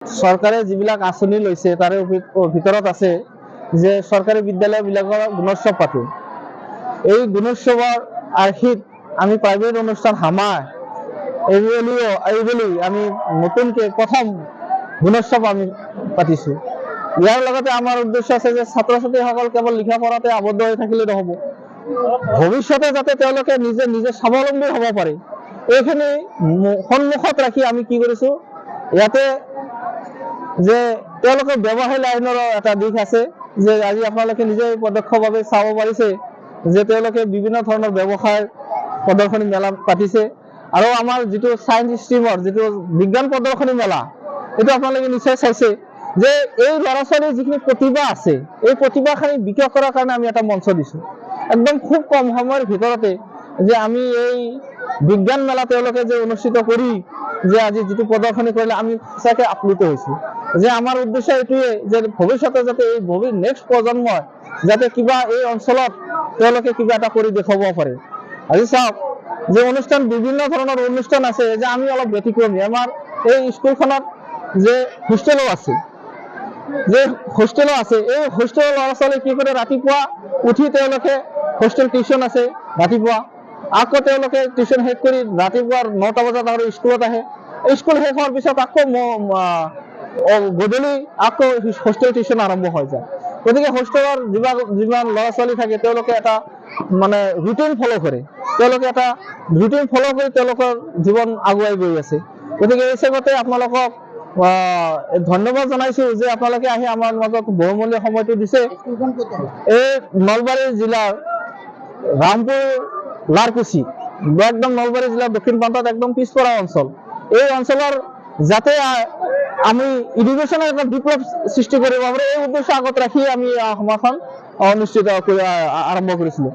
চৰকাৰে যিবিলাক আঁচনি লৈছে তাৰে ভিতৰত আছে যে চৰকাৰী বিদ্যালয়বিলাকৰ গুণোৎসৱ পাতে। এই গুণোৎসৱৰ আৰ্হিত আমি প্ৰাইভেট অনুষ্ঠান হামা এইবুলি আমি নতুনকে প্ৰথম গুণোৎসৱ আমি পাতিছো। ইয়াৰ লগতে আমাৰ উদ্দেশ্য আছে যে ছাত্ৰ ছাত্ৰীসকল কেৱল লিখা পঢ়াতে আবদ্ধ হৈ থাকিলে নহ'ব, ভৱিষ্যতে যাতে তেওঁলোকে নিজে স্বাৱলম্বী হ'ব পাৰে, এইখিনি সন্মুখত ৰাখি আমি কি কৰিছো, ইয়াতে যে তেওঁলোকৰ ব্যৱসায় লাইনৰ এটা দিশ আছে যে আজি আপোনালোকে নিজে প্ৰত্যক্ষভাৱে চাব পাৰিছে যে তেওঁলোকে বিভিন্ন ধৰণৰ ব্যৱসায় প্ৰদৰ্শনী মেলা পাতিছে। আৰু আমাৰ যিটো সায়েন্স ষ্ট্ৰীমৰ যিটো বিজ্ঞান প্ৰদৰ্শনী মেলা, এইটো আপোনালোকে নিশ্চয় চাইছে যে এই ল'ৰা ছোৱালীৰ যিখিনি প্ৰতিভা আছে, এই প্ৰতিভাখিনি বিকাশ কৰাৰ কাৰণে আমি এটা মঞ্চ দিছো। একদম খুব কম সময়ৰ ভিতৰতে যে আমি এই বিজ্ঞান মেলা তেওঁলোকে যে অনুষ্ঠিত কৰি যে আজি যিটো প্ৰদৰ্শনী কৰিলে আমি সঁচাকৈ আপ্লুত হৈছো। যে আমাৰ উদ্দেশ্য এইটোৱে যে ভৱিষ্যতে যাতে এই নেক্সট প্ৰজন্মই যাতে কিবা এই অঞ্চলত তেওঁলোকে কিবা এটা কৰি দেখুৱাব পাৰে। আজি চাওক যে অনুষ্ঠান বিভিন্ন ধৰণৰ অনুষ্ঠান আছে যে আমি অলপ ব্যতিক্ৰমী। আমাৰ এই স্কুলখনত যে হোষ্টেলো আছে, এই হোষ্টেলৰ ল'ৰা ছোৱালী কি কৰে, ৰাতিপুৱা উঠি তেওঁলোকে হোষ্টেল টিউশ্যন আছে ৰাতিপুৱা, আকৌ তেওঁলোকে টিউশ্যন শেষ কৰি ৰাতিপুৱা 9টা বজাত আৰু স্কুলত আহে। স্কুল শেষ হোৱাৰ পিছত আকৌ গধূলি আকৌ হোষ্টেল টিউশ্যন আৰম্ভ হৈ যায়। গতিকে হোষ্টেলৰ যিমান ল'ৰা ছোৱালী থাকে তেওঁলোকে এটা মানে ৰুটিন ফ'ল' কৰে, তেওঁলোকৰ জীৱন আগুৱাই গৈ আছে। গতিকে এই হিচাপতে আপোনালোকক ধন্যবাদ জনাইছো যে আপোনালোকে আহি আমাৰ মাজত বহুমূলীয়া সময়টো দিছে। এই নলবাৰী জিলাৰ ৰামপুৰ লাৰকুছি, একদম নলবাৰী জিলাৰ দক্ষিণ প্ৰান্তত একদম পিছপৰা অঞ্চল। এই অঞ্চলৰ যাতে আমি ইডুকেশ্যনৰ এটা বিপ্লৱ সৃষ্টি কৰিব পাৰোঁ, এই উদ্দেশ্য আগত ৰাখি আমি সমাজখন অনুষ্ঠিত আৰম্ভ কৰিছিলো।